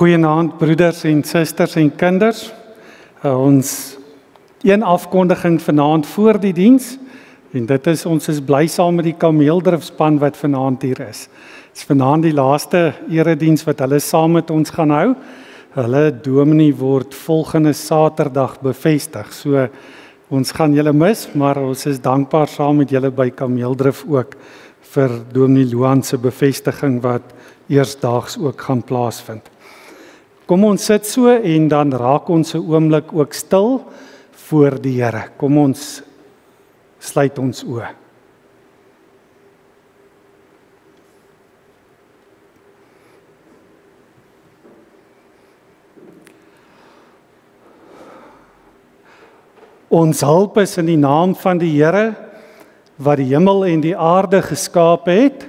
Goeienaand broeders en susters en kinders. Ons een afkondiging vanaand voor die diens en dit is ons is bly saam met die kameeldrifspan wat vanaand hier is. Dit is vanaand die laaste erediens wat hulle saam met ons gaan hou. Hulle dominee word volgende Saterdag bevestig. So ons gaan julle mis, maar ons is dankbaar saam met julle by Kameeldrif ook vir dominee Loan se bevestiging wat eersdaags ook gaan plaasvind. Kom ons sit so en dan raak ons 'n oomblik ook stil voor die Here. Kom ons sluit ons oë. Ons hulp is in die naam van die Here wat die hemel en die aarde geskaap het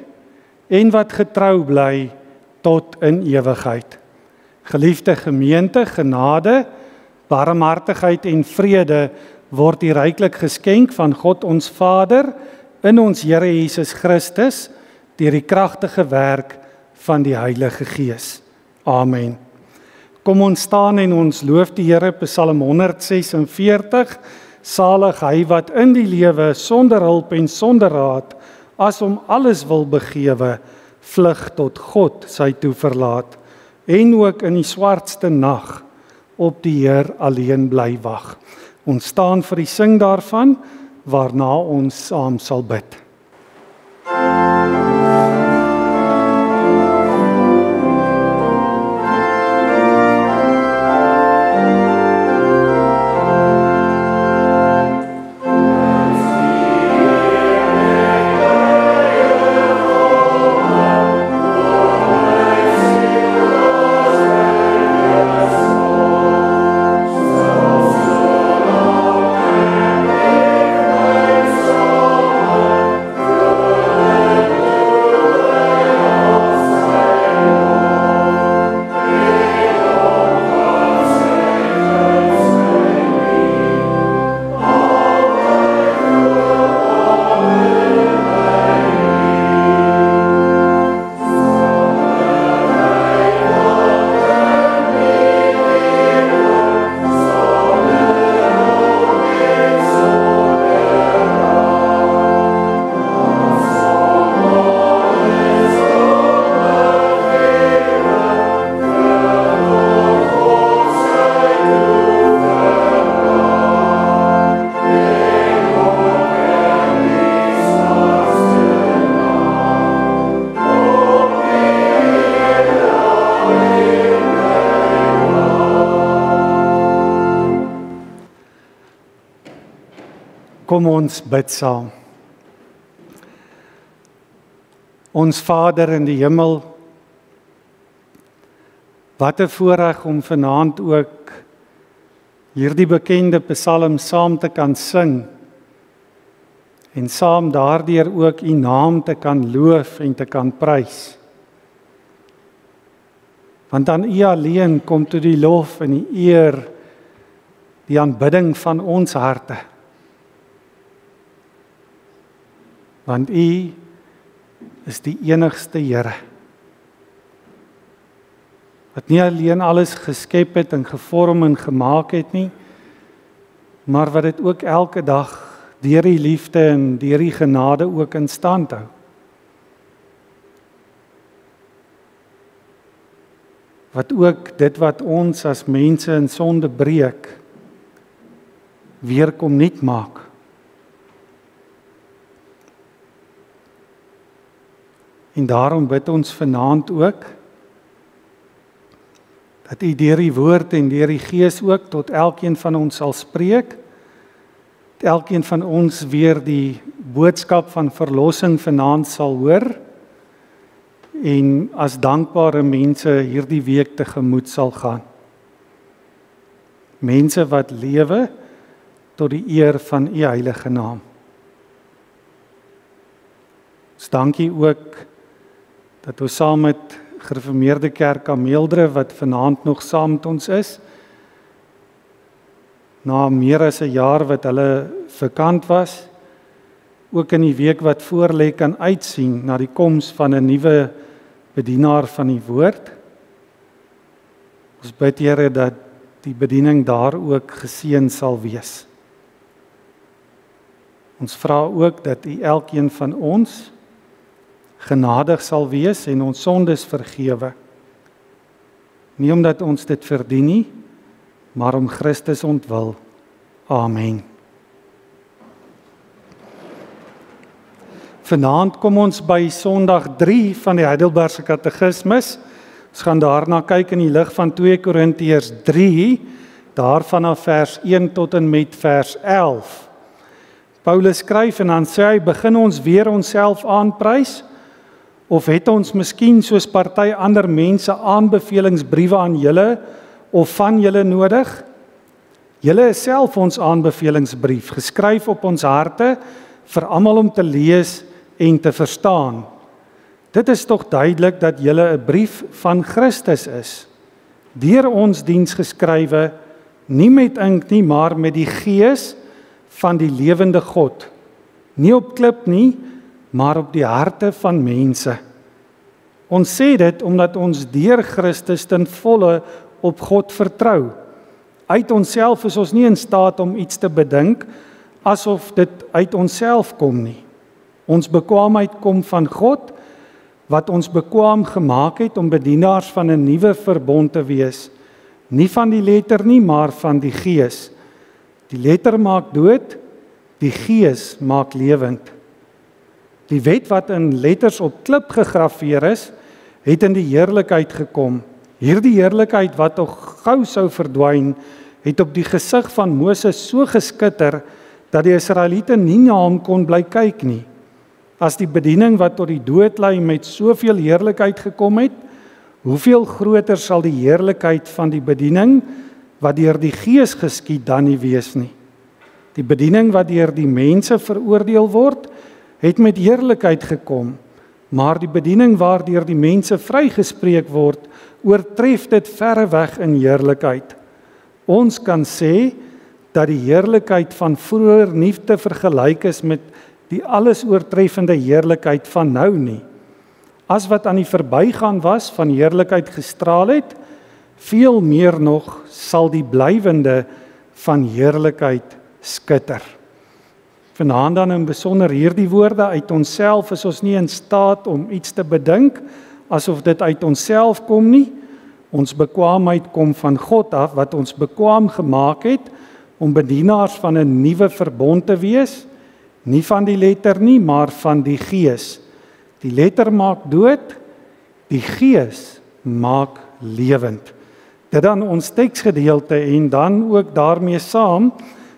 en wat getrou bly tot in ewigheid. Geliefde gemeente, genade, barmhartigheid en vrede word hier ryklik geskenk van God ons Vader in ons Here Jesus Christus deur die kragtige werk van die Heilige Gees. Amen. Kom ons staan en ons loof die Here, Psalm 146. Salig hy wat in die lewe sonder hulp en sonder raad, as om alles wil begewe, vlug tot God sy toeverlaat, en ook in die swartste nag op die Heer alleen bly wag. Ons staan vir die sing daarvan, waarna ons saam sal bid. Kom ons bid saam. Ons Vader in die hemel, wat 'n voorreg om vanaand ook hierdie bekende psalm saam te kan sing en saam daardeur ook U naam te kan loof en te kan prys. Want aan U alleen kom toe die lof en die eer, die aanbidding van ons harte. Want U is die enigste Here, wat nie alleen alles geskep het en gevorm en gemaak het nie, maar wat dit ook elke dag deur die liefde en deur die genade ook in stand hou. Wat ook dit wat ons as mense in sonde breek, weer kom nuut maak. En daarom bid ons vanaand ook, dat U deur die woord en deur die Gees ook tot elkeen van ons sal spreek, dat elkeen van ons weer die boodskap van verlossing vanaand sal hoor, en as dankbare mense hierdie week tegemoet sal gaan. Mense wat lewe tot die eer van U heilige naam. Ons dankie ook dat ons saam met Gereformeerde Kerk Kameeldrif wat vanaand nog saam met ons is, na meer as 'n jaar wat hulle vakant was, ook in die week wat voorlê kan uitsien na die koms van 'n nuwe bedienaar van die woord. Ons bid, Here, dat die bediening daar ook geseën sal wees. Ons vra ook dat U elkeen van ons genadig sal wees en ons sondes vergewe. Nie omdat ons dit verdien nie, maar om Christus ontwil. Amen. Vanaand kom ons by Sondag 3 van die Heidelbergse Katekismus. Ons gaan daarna kyk in die lig van 2 Korintiërs 3, daarvan af vers 1 tot en met vers 11. Paulus skryf en dan sê hy, begin ons weer onsself aanprys, of het ons miskien soos party ander mense aanbevelingsbriewe aan julle of van julle nodig? Julle is self ons aanbevelingsbrief, geskryf op ons harte vir almal om te lees en te verstaan. Dit is tog duidelik dat julle 'n brief van Christus is, deur ons diens geskrywe, nie met ink nie, maar met die Gees van die lewende God, nie op klip nie, maar op die harte van mense. Ons sê dit omdat ons deur Christus ten volle op God vertrou. Uit onsself is ons nie in staat om iets te bedink, asof dit uit onsself kom nie. Ons bekwaamheid kom van God, wat ons bekwaam gemaak het om bedienaars van 'n nuwe verbond te wees. Nie van die letter nie, maar van die Gees. Die letter maak dood, die Gees maak lewend. Die wet wat in letters op klip gegraveer is, het in die heerlikheid gekom. Hierdie heerlikheid wat nog gou sou verdwyn, het op die gesig van Moses so geskitter, dat die Israeliete nie na hom kon bly kyk nie. As die bediening wat tot die dood lei met soveel heerlikheid gekom het, hoeveel groter sal die heerlikheid van die bediening wat deur die Gees geskied dan nie wees nie. Die bediening wat deur die mense veroordeel word, het met heerlikheid gekom, maar die bediening waardeur die mense vrygespreek word, oortref dit verreweg in heerlikheid. Ons kan sê dat die heerlikheid van vroeër nie te vergelyk is met die alles oortreffende heerlikheid van nou nie. As wat aan die verbygaan was van heerlikheid gestraal het, veel meer nog sal die blywende van heerlikheid skitter. Vanaand dan in besonder hierdie woorde, uit onsself is ons nie in staat om iets te bedink, asof dit uit onsself kom nie. Ons bekwaamheid kom van God af, wat ons bekwaam gemaak het, om bedienaars van 'n nuwe verbond te wees, nie van die letter nie, maar van die Gees. Die letter maak dood, die Gees maak lewend. Dit dan ons teksgedeelte en dan ook daarmee saam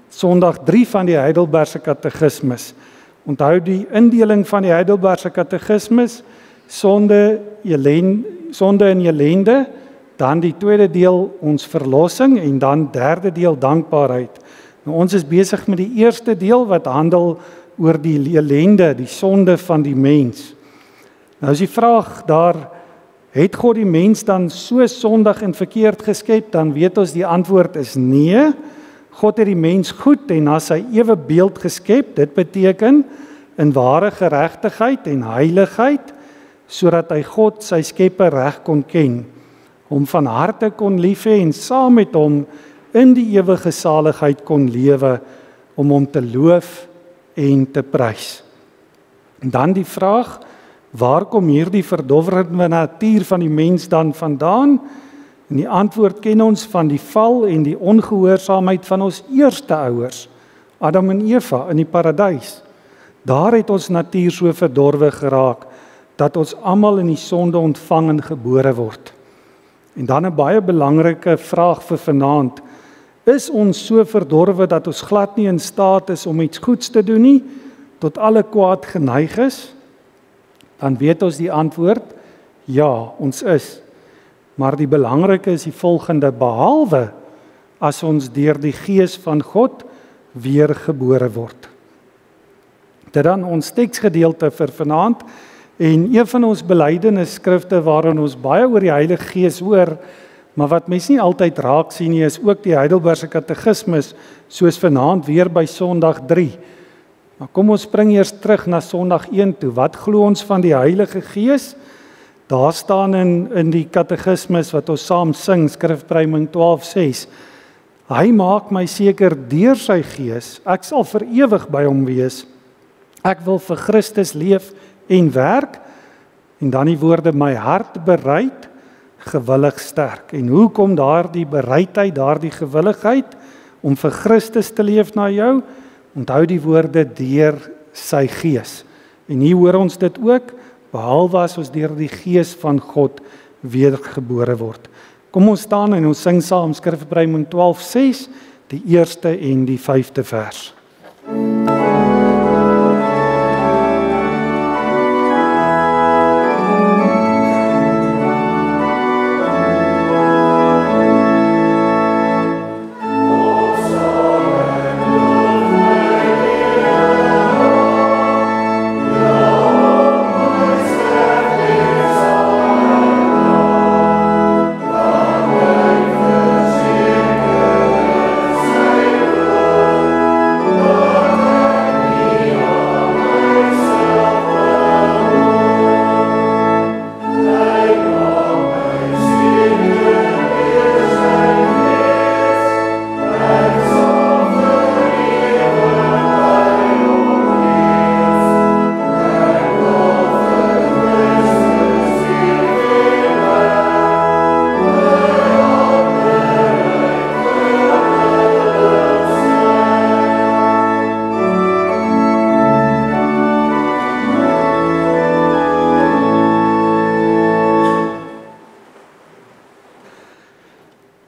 Sondag 3 van die Heidelbergse Katekismus. Onthou die indeling van die Heidelbergse Katekismus, sonde en ellende, dan die tweede deel ons verlossing en dan derde deel dankbaarheid. Nou, ons is besig met die eerste deel wat handel oor die ellende, die sonde van die mens. Nou is die vraag daar, het God die mens dan so sondig en verkeerd geskep? Dan weet ons die antwoord is nee. God het die mens goed en na sy ewe beeld geskep. Dit beteken in ware geregtigheid en heiligheid, sodat hy God sy skepper reg kon ken, hom van harte kon lief hê en saam met hom in die ewige saligheid kon lewe, om hom te loof en te prys. En dan die vraag, waar kom hierdie verdowwerende natuur van die mens dan vandaan? En die antwoord ken ons van die val en die ongehoorsaamheid van ons eerste ouers, Adam en Eva in die paradys. Daar het ons natuur so verdorwe geraak, dat ons almal in die sonde ontvang en gebore word. En dan 'n baie belangrike vraag vir vanaand, is ons so verdorwe dat ons glad nie in staat is om iets goeds te doen nie, tot alle kwaad geneig is? Dan weet ons die antwoord, ja, ons is. Maar die belangrike is die volgende, behalwe as ons deur die Gees van God weergebore word. Dit dan ons teksgedeelte vir vanaand, en een van ons belydenisskrifte waarin ons baie oor die Heilige Gees hoor, maar wat mens nie altyd raak sien nie, is ook die Heidelbergse Katekismus, soos vanaand weer by Sondag 3. Maar kom ons spring eers terug na Sondag 1 toe. Wat glo ons van die Heilige Gees? Daar staan in die katekismes wat ons saam sing, Skrifpruiming 12:6, hy maak my seker deur sy gees, ek sal vir ewig by hom wees. Ek wil vir Christus leef en werk, en dan die woorde, my hart bereid, gewillig sterk. En hoe kom daardie bereidheid, daardie gewilligheid, om vir Christus te leef na jou? Onthou die woorde, deur sy gees. En hier hoor ons dit ook, behalwe as ons deur die gees van God weergebore word. Kom ons staan en ons sing saam Skrifpruiming 12:6, die eerste en die 5de vers.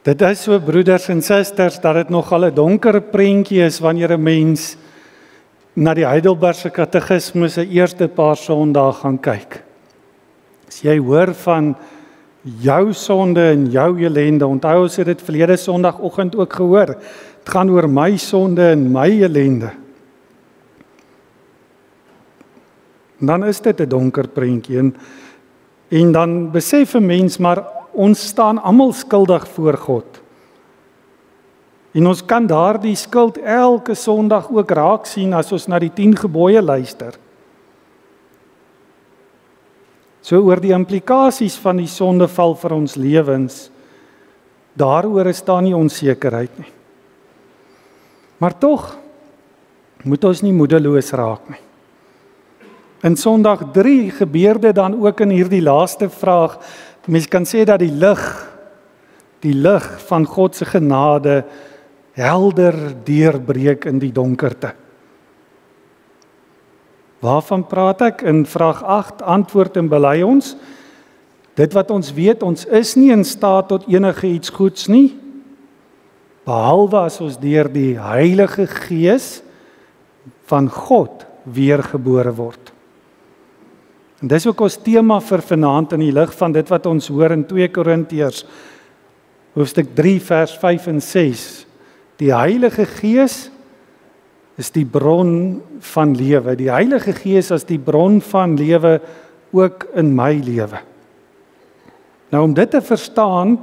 Dit is so, broeders en susters, dat dit nogal 'n donker prentjie is wanneer 'n mens na die Heidelbergse katekisme se eerste paar Sondae gaan kyk. As jy hoor van jou sonde en jou ellende, onthou ons het dit verlede Sondagoggend ook gehoor, dit gaan oor my sonde en my ellende. En dan is dit 'n donker prentjie en dan besef 'n mens maar ons staan almal skuldig voor God. En ons kan daardie skuld elke Sondag ook raak sien as ons na die 10 gebooie luister. So oor die implikasies van die sondeval vir ons lewens, daaroor is daar nie onsekerheid nie. Maar tog moet ons nie moedeloos raak nie. In Sondag 3 gebeur dit dan ook in hierdie laaste vraag. Mens kan sê dat die lig van God se genade helder deurbreek in die donkerte. Waarvan praat ek? In vraag 8 antwoord en bely ons, dit wat ons weet, ons is nie in staat tot enige iets goeds nie, behalwe as ons deur die Heilige Gees van God weergebore word. En dis ook ons tema vir vanaand in die lig van dit wat ons hoor in 2 Korintiërs, hoofstuk 3 vers 5 en 6. Die Heilige Gees is die bron van lewe. Die Heilige Gees as die bron van lewe ook in my lewe. Nou om dit te verstaan,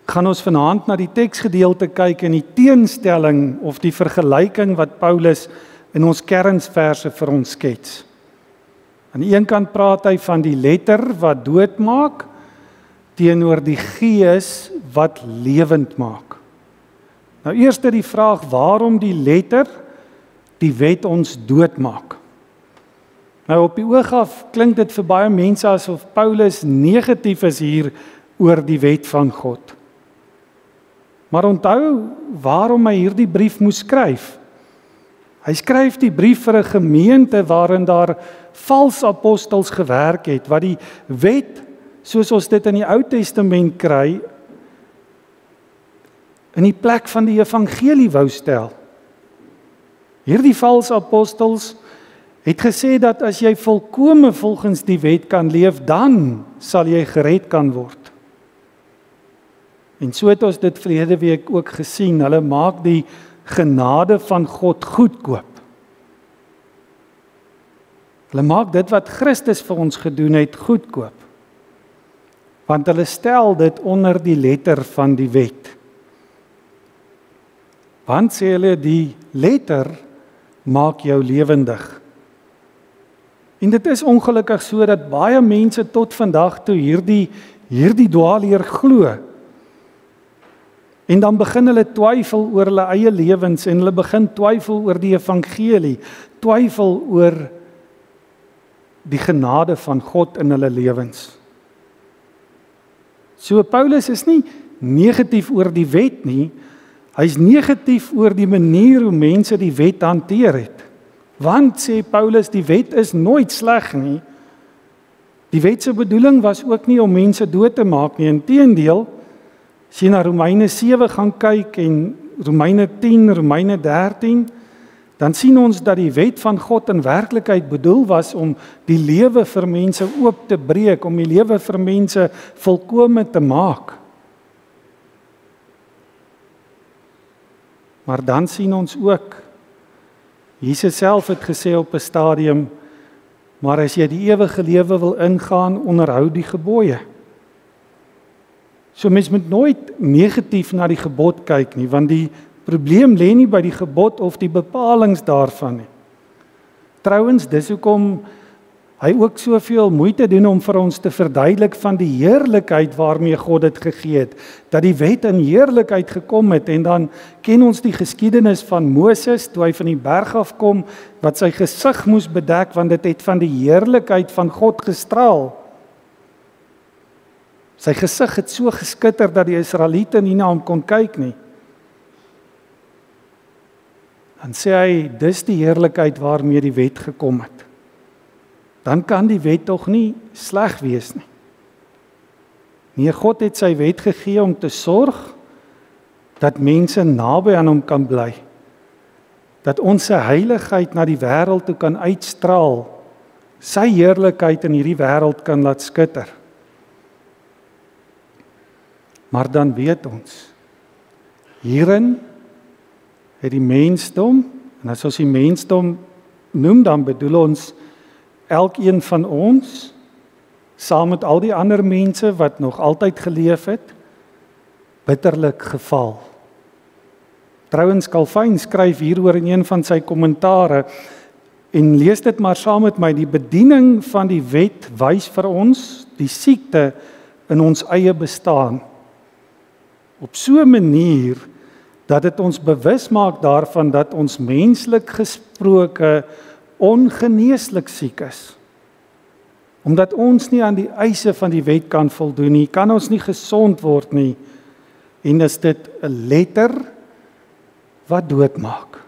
gaan ons vanaand na die teksgedeelte kyk en die teenstelling of die vergelyking wat Paulus in ons kernverse vir ons skets. Aan die een kant praat hy van die letter wat dood maak teenoor die gees wat lewend maak. Nou eers die vraag, waarom die letter die wet ons dood maak? Nou op die oog af klink dit vir baie mense asof Paulus negatief is hier oor die wet van God. Maar onthou waarom hy hierdie brief moes skryf. Hy skryf die brief vir 'n gemeente waarin daar valse apostels gewerk het, wat die wet, soos ons dit in die Ou Testament kry, in die plek van die evangelie wou stel. Hierdie valse apostels het gesê dat as jy volkome volgens die wet kan leef, dan sal jy gered kan word. En so het ons dit verlede week ook gesien, hulle maak die genade van God goedkoop. Hulle maak dit wat Christus vir ons gedoen het goedkoop. Want hulle stel dit onder die letter van die wet. Want sê hulle, die letter maak jou lewendig. En dit is ongelukkig so dat baie mense tot vandag toe hierdie dwaalleer glo. En dan begin hulle twyfel oor hulle eie lewens en hulle begin twyfel oor die evangelie, twyfel oor die genade van God in hulle lewens. So Paulus is nie negatief oor die wet nie, hy is negatief oor die manier hoe mense die wet hanteer het. Want, sê Paulus, die wet is nooit sleg nie. Die wet se bedoeling was ook nie om mense dood te maak nie, inteendeel, as jy na Romeine 7 gaan kyk en Romeine 10, Romeine 13, dan sien ons dat die wet van God in werklikheid bedoel was om die lewe vir mense oop te breek, om die lewe vir mense volkome te maak. Maar dan sien ons ook, Jesus self het gesê op 'n stadium, maar as jy die ewige lewe wil ingaan, onderhou die gebooie. So mens moet nooit negatief na die gebod kyk nie, want die probleem lê nie by die gebod of die bepalings daarvan nie. Trouwens, dis hoekom hy ook soveel moeite doen om vir ons te verduidelik van die heerlikheid waarmee God dit gegee het, dat die wet in heerlikheid gekom het, en dan ken ons die geskiedenis van Moses, toe hy van die berg afkom, wat sy gesig moes bedek, want dit het van die heerlikheid van God gestraal. Sy gesig het so geskitter, dat die Israeliete nie na hom kon kyk nie. Dan sê hy, dis die heerlikheid waarmee die wet gekom het. Dan kan die wet tog nie sleg wees nie. Nee, God het sy wet gegee om te sorg dat mense naby aan hom kan bly. Dat ons sy heiligheid na die wêreld toe kan uitstraal. Sy heerlikheid in hierdie wêreld kan laat skitter. Maar dan weet ons, hierin het die mensdom, en as ons die mensdom noem, dan bedoel ons elkeen van ons, saam met al die ander mense wat nog altyd geleef het, bitterlik geval. Trouwens, Calvin skryf hieroor in een van sy kommentare, en lees dit maar saam met my, die bediening van die wet wys vir ons die siekte in ons eie bestaan. Op so 'n manier, dat dit ons bewus maak daarvan dat ons menslik gesproke ongeneeslik siek is. Omdat ons nie aan die eise van die wet kan voldoen nie, kan ons nie gesond word nie, en is dit 'n letter wat doodmaak.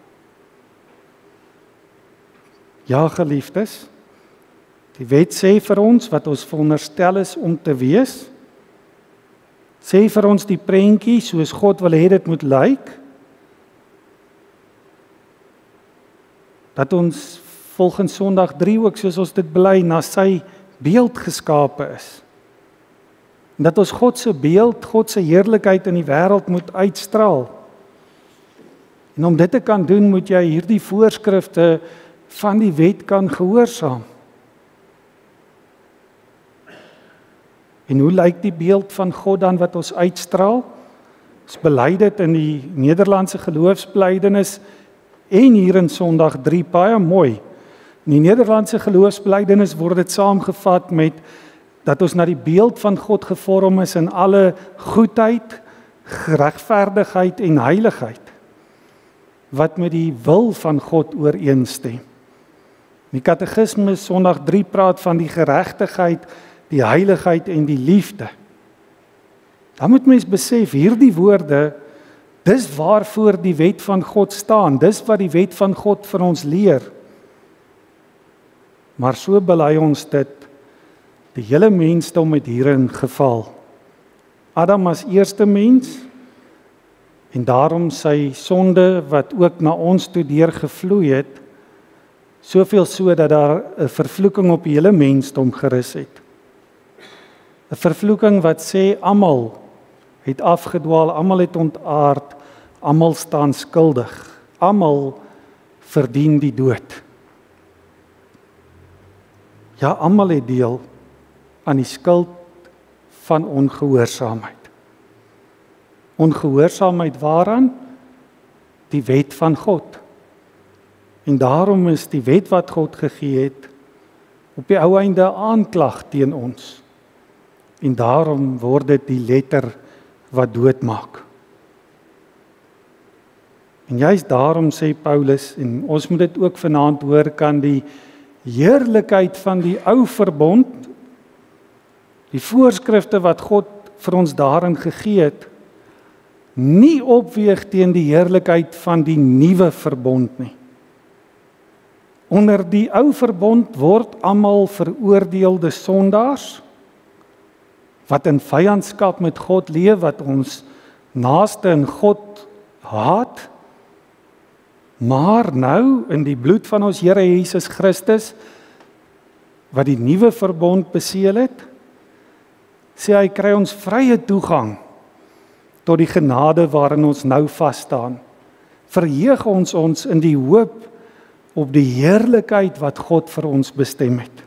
Ja, geliefdes, die wet sê vir ons wat ons veronderstel is om te wees, sê vir ons die prentjie soos God wil hê dit moet lyk, dat ons volgens Sondag 3 ook soos ons dit bely na sy beeld geskape is. En dat ons God se beeld, God se heerlikheid in die wêreld moet uitstraal. En om dit te kan doen, moet jy hierdie voorskrifte van die wet kan gehoorsaam. En hoe lyk die beeld van God dan wat ons uitstraal? Ons bely dit in die Nederlandse geloofsbelydenis en hier in Sondag 3 baie mooi. In die Nederlandse geloofsbelydenis word dit saamgevat met dat ons na die beeld van God gevorm is in alle goedheid, regverdigheid en heiligheid, wat met die wil van God ooreenstem. Die Katekismus Sondag 3 praat van die geregtigheid, die heiligheid en die liefde. Dan moet mens besef, hierdie woorde, dis waarvoor die wet van God staan, dis wat die wet van God vir ons leer. Maar so bely ons dit, die hele mensdom het hierin geval. Adam as eerste mens, en daarom sy sonde wat ook na ons toe deurgevloei het, soveel so dat daar 'n vervloeking op die hele mensdom gerus het. 'n Vervloeking wat sê almal het afgedwaal, almal het ontaard, almal staan skuldig, almal verdien die dood. Ja, almal het deel aan die skuld van ongehoorsaamheid. Ongehoorsaamheid waaraan? Die wet van God. En daarom is die wet wat God gegee het, op die ou einde 'n aanklag teen ons. En daarom word dit die letter wat doodmaak. En juist daarom sê Paulus, en ons moet dit ook vanaand hoor, kan die heerlikheid van die ou verbond, die voorskrifte wat God vir ons daarin gegee het, nie opweeg teen die heerlikheid van die nuwe verbond nie. Onder die ou verbond word almal veroordeelde sondaars, wat in vyandskap met God leef, wat ons naaste in God haat. Maar nou, in die bloed van ons Here Jesus Christus, wat die nuwe verbond beseël het, sê hy kry ons vrye toegang tot die genade waarin ons nou vas staan. Verheug ons in die hoop op die heerlikheid wat God vir ons bestem het.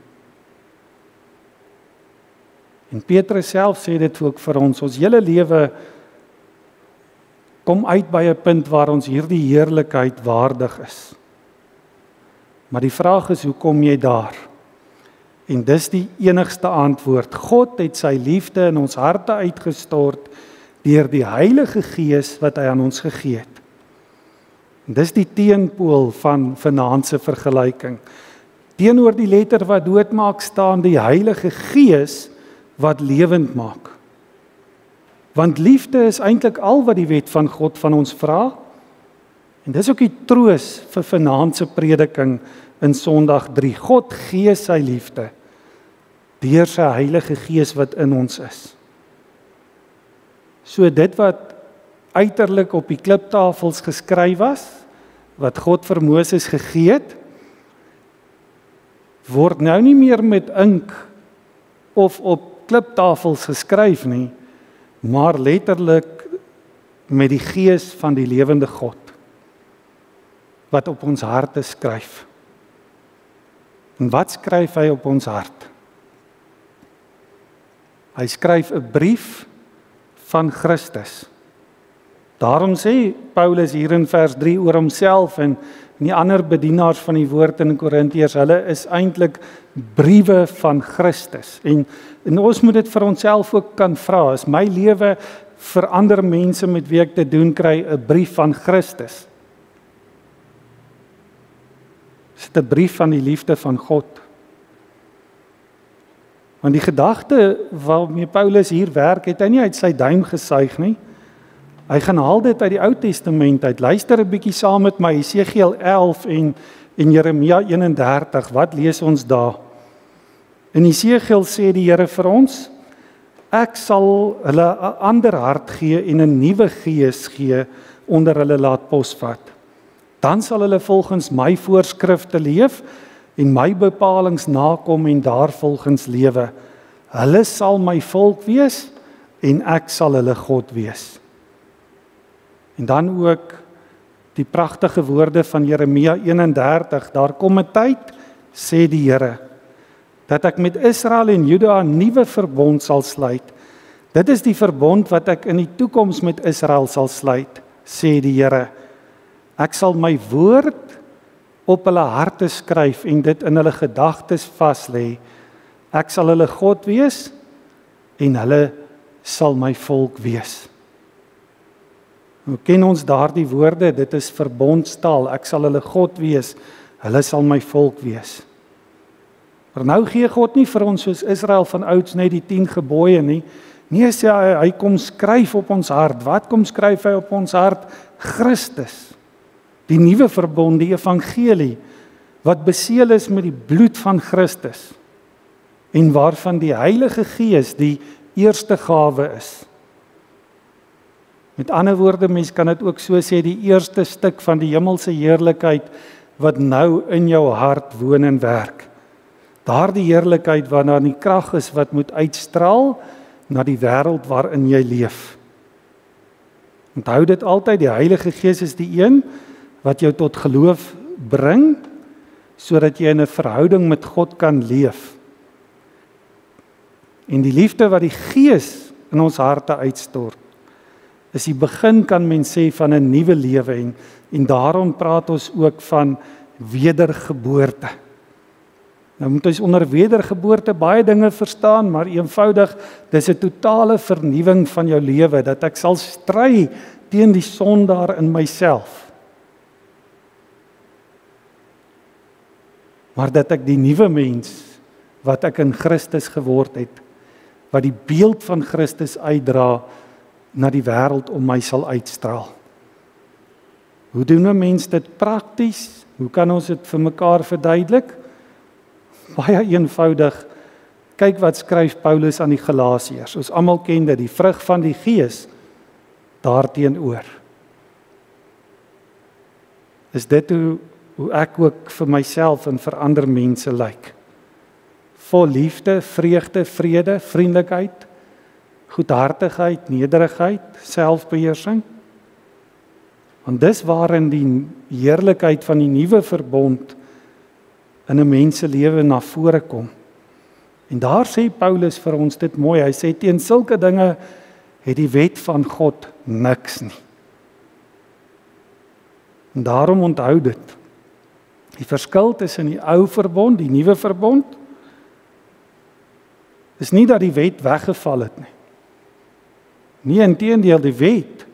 En Petrus self sê dit ook vir ons hele lewe kom uit by 'n punt waar ons hierdie heerlikheid waardig is. Maar die vraag is, hoe kom jy daar? En dis die enigste antwoord. God het sy liefde in ons harte uitgestort deur die Heilige Gees wat hy aan ons gegee het. En dis die teenpool van vanaand se vergelyking. Teenoor die letter wat doodmaak staan die Heilige Gees wat lewend maak. Want liefde is eintlik al wat die wet van God van ons vra. En dis ook die troos vir vanaand se prediking in Sondag 3. God gee sy liefde deur sy Heilige Gees wat in ons is. So dit wat uiterlik op die kliptafels geskryf was, wat God vir Moses gegee het, word nou nie meer met ink of op kliptafels geskryf nie, maar letterlik met die Gees van die lewende God, wat op ons harte skryf. En wat skryf hy op ons hart? Hy skryf 'n brief van Christus. Daarom sê Paulus hier in vers 3 oor homself en die ander bedienaars van die woord in Korintiërs, hulle is eintlik briewe van Christus. En ons moet dit vir onsself ook kan vra, is my lewe vir ander mense met wie ek te doen kry 'n brief van Christus? Is dit 'n brief van die liefde van God? Want die gedagte waarmee Paulus hier werk, het hy nie uit sy duim gesuig nie. Hy gaan haal dit uit die Ou Testament uit. Luister 'n bietjie saam met my, Jesegiel 11 en Jeremia 31. Wat lees ons daar? In Jesegiel sê die Here vir ons, ek sal hulle 'n ander hart gee en 'n nuwe gees gee onder hulle laat posvat. Dan sal hulle volgens my voorskrifte leef en my bepalings nakom en daarvolgens lewe. Hulle sal my volk wees en ek sal hulle God wees. En dan ook die pragtige woorde van Jeremia 31, daar kom 'n tyd, sê die Here, dat ek met Israel en Juda 'n nuwe verbond sal sluit. Dit is die verbond wat ek in die toekoms met Israel sal sluit, sê die Here. Ek sal my woord op hulle harte skryf en dit in hulle gedagtes vas lê. Ek sal hulle God wees en hulle sal my volk wees. Nou ken ons daardie woorde, dit is verbondstaal. Ek sal hulle God wees, hulle sal my volk wees. Maar nou gee God nie vir ons soos Israel van ouds net die 10 gebooie nie. Nee, sê hy kom skryf op ons hart. Wat kom skryf hy op ons hart? Christus. Die nuwe verbond, die evangelie, wat beseël is met die bloed van Christus en waarvan die Heilige Gees die eerste gawe is. Met ander woorde, mens kan dit ook so sê, die eerste stuk van die hemelse heerlikheid wat nou in jou hart woon en werk. Daardie heerlikheid waarna die krag is wat moet uitstraal na die wêreld waarin jy leef. Onthou dit altyd, die Heilige Gees is die een wat jou tot geloof bring, sodat jy in 'n verhouding met God kan leef. En die liefde wat die Gees in ons harte uitstort, is die begin, kan men sê, van 'n nuwe lewe en daarom praat ons ook van wedergeboorte. Nou moet ons onder wedergeboorte baie dinge verstaan, maar eenvoudig, dis 'n totale vernuwing van jou lewe, dat ek sal stry teen die sondaar in myself. Maar dat ek die nuwe mens, wat ek in Christus geword het, wat die beeld van Christus uitdra, na die wêreld om my sal uitstraal. Hoe doen 'n mens dit prakties? Hoe kan ons dit vir mekaar verduidelik? Baie eenvoudig. Kyk wat skryf Paulus aan die Galasiërs. Ons almal ken dit, die vrug van die Gees daarteenoor. Is dit hoe ek ook vir myself en vir ander mense lyk? Vol liefde, vreugde, vrede, vriendelikheid, goedhartigheid, nederigheid, selfbeheersing. Want dis waarin die heerlikheid van die nuwe verbond in 'n mens se lewe na vore kom. En daar sê Paulus vir ons dit mooi. Hy sê teen sulke dinge het die wet van God niks nie. En daarom onthou dit. Die verskil tussen die ou verbond, die nuwe verbond, is nie dat die wet weggeval het nie. Nie, inteendeel, die wet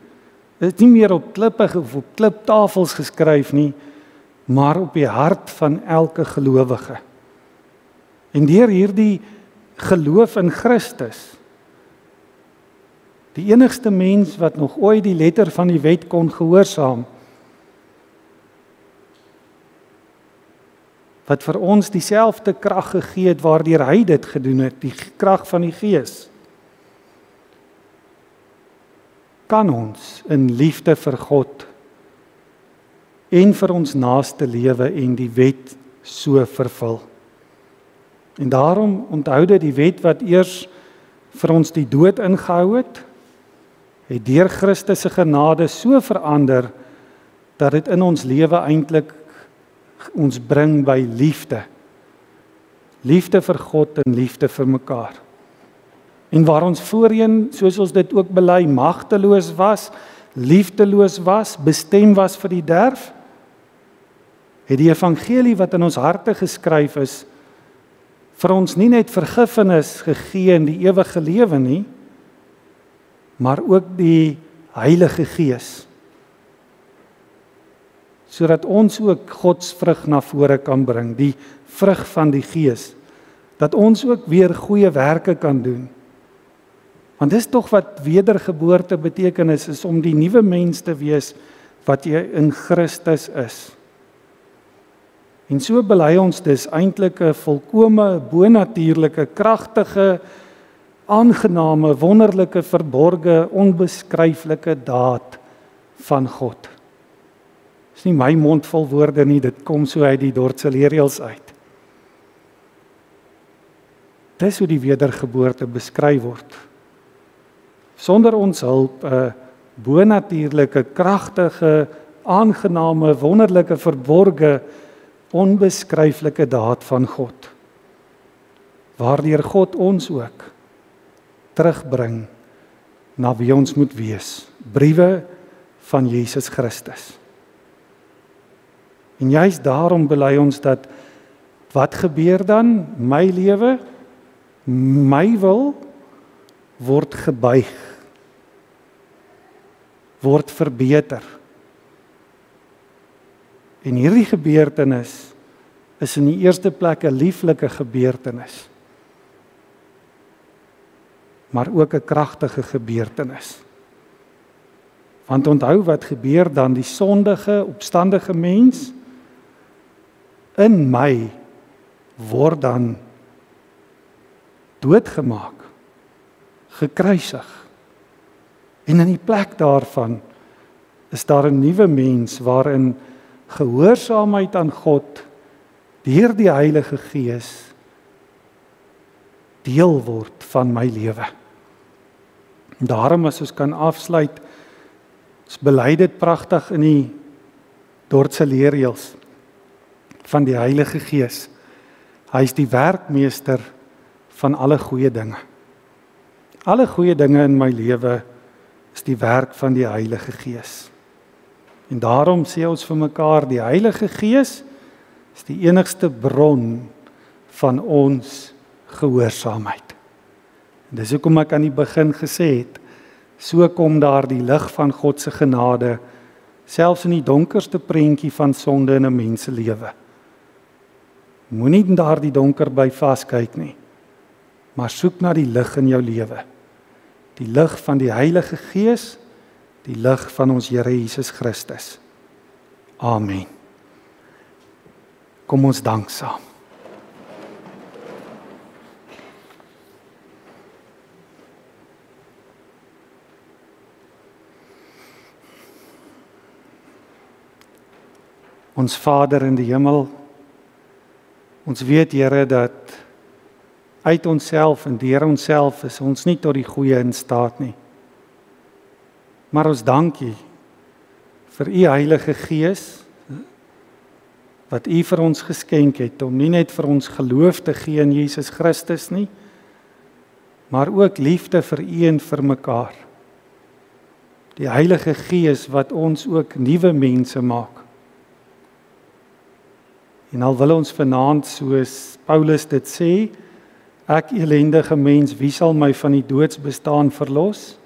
is nie meer op klippe of op kliptafels geskryf nie, maar op die hart van elke gelowige. En deur hierdie geloof in Christus, die enigste mens wat nog ooit die letter van die wet kon gehoorsaam, wat vir ons dieselfde krag gegee het waardeur hy dit gedoen het, die krag van die Gees, kan ons in liefde vir God en vir ons naaste lewe en die wet so vervul. En daarom onthou dit, die wet wat eers vir ons die dood ingehou het deur Christus se genade so verander, dat dit in ons lewe eintlik ons bring by liefde. Liefde vir God en liefde vir mekaar. En waar ons voorheen, soos ons dit ook bely, magteloos was, liefdeloos was, bestem was vir die derf, het die evangelie wat in ons harte geskryf is, vir ons nie net vergifnis gegee in die ewige lewe nie, maar ook die Heilige Gees, sodat ons ook Gods vrug na vore kan bring, die vrug van die Gees, dat ons ook weer goeie werke kan doen. Want dis tog wat wedergeboorte beteken is om die nuwe mens te wees wat jy in Christus is. En so bely ons dis eintlik 'n volkome, bonatuurlike, kragtige, aangename, wonderlike, verborge, onbeskryflike daad van God. Dis nie my mond vol woorde nie, dit kom so uit die Dordtse leerreëls uit. Dis hoe die wedergeboorte beskryf word. Sonder ons hulp 'n bonatuurlike, kragtige, aangename, wonderlike, verborge, onbeskryflike daad van God, waardeur God ons ook terugbring na wie ons moet wees, briewe van Jesus Christus. En juist daarom bely ons dat, wat gebeur dan? My lewe, my wil, word gebuig, word verbeter. En hierdie gebeurtenis is in die eerste plek 'n lieflike gebeurtenis, maar ook 'n kragtige gebeurtenis. Want onthou wat gebeur dan, die sondige, opstandige mens in my word dan doodgemaak, gekruisig. En in die plek daarvan is daar 'n nuwe mens waarin gehoorsaamheid aan God deur die Heilige Gees deel word van my lewe. Daarom as ons kan afsluit, ons bely dit pragtig in die Dordtse leerreëls van die Heilige Gees. Hy is die werkmeester van alle goeie dinge. Alle goeie dinge in my lewe is die werk van die Heilige Gees. En daarom sê ons vir mekaar, die Heilige Gees is die enigste bron van ons gehoorsaamheid. Dis hoekom ek aan die begin gesê het, so kom daar die lig van God se genade, selfs in die donkerste prentjie van sonde in 'n mens se lewe. Moenie daar die donker by vaskyk nie, maar soek na die lig in jou lewe. Die lig van die Heilige Gees, die lig van ons Here Jesus Christus. Amen. Kom ons dank saam. Ons Vader in die hemel, ons weet Here dat uit onsself en deur onsself is ons nie tot die goeie in staat nie. Maar ons dank U vir U Heilige Gees wat U vir ons geskenk het om nie net vir ons geloof te gee in Jesus Christus nie, maar ook liefde vir U en vir mekaar. Die Heilige Gees wat ons ook nuwe mense maak. En al wil ons vanaand, soos Paulus dit sê, ek elendige mens, wie sal my van die doodsbestaan verlos?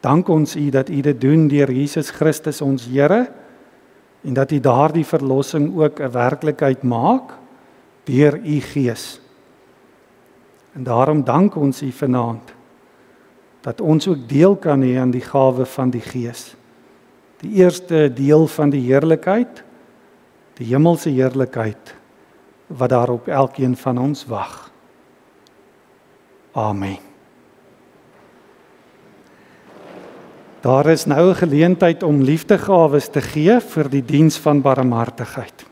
Dank ons U dat U dit doen deur Jesus Christus ons Here, en dat U daardie verlossing ook 'n werklikheid maak deur U Gees. En daarom dank ons U vanaand dat ons ook deel kan hê aan die gawe van die Gees. Die eerste deel van die heerlikheid, die hemelse heerlikheid wat daar op elkeen van ons wag. Amen. Daar is nou 'n geleentheid om liefdegawes te gee vir die diens van barmhartigheid.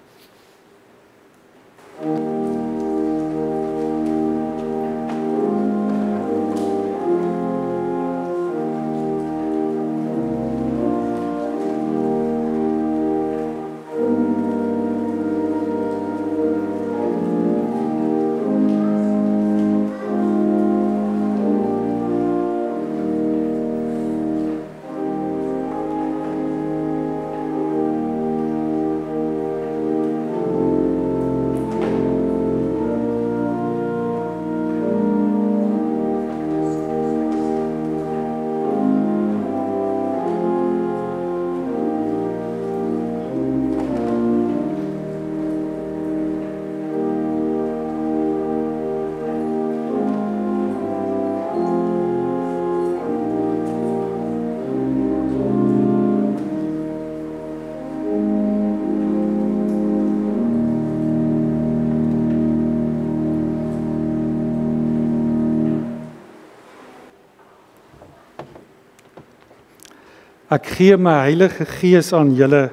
Ek gee my Heilige Gees aan julle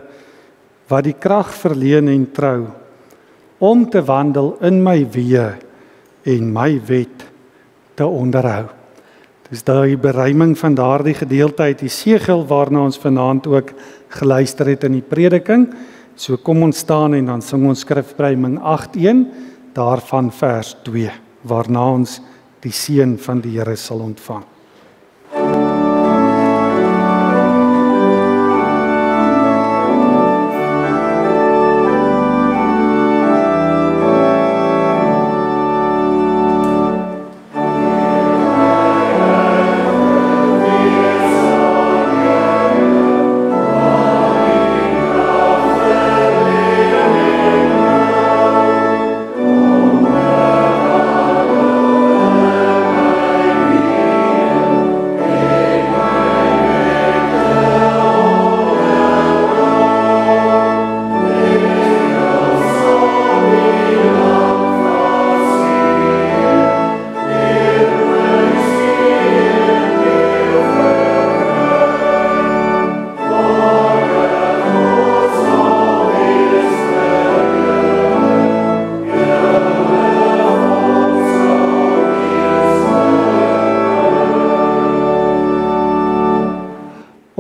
wat die krag verleen en trou om te wandel in my weë en my wet te onderhou. Dis daai beruiming van daardie gedeelte uit Jesegiel waarna ons vanaand ook geluister het in die prediking. So kom ons staan en dan sing ons skrifberuiming 8:1 daarvan vers 2 waarna ons die seën van die Here sal ontvang.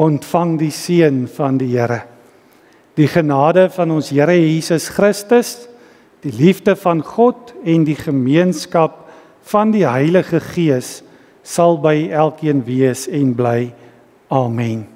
Ontvang die seën van die Here. Die genade van ons Here Jesus Christus, die liefde van God en die gemeenskap van die Heilige Gees sal by elkeen wees en bly. Amen.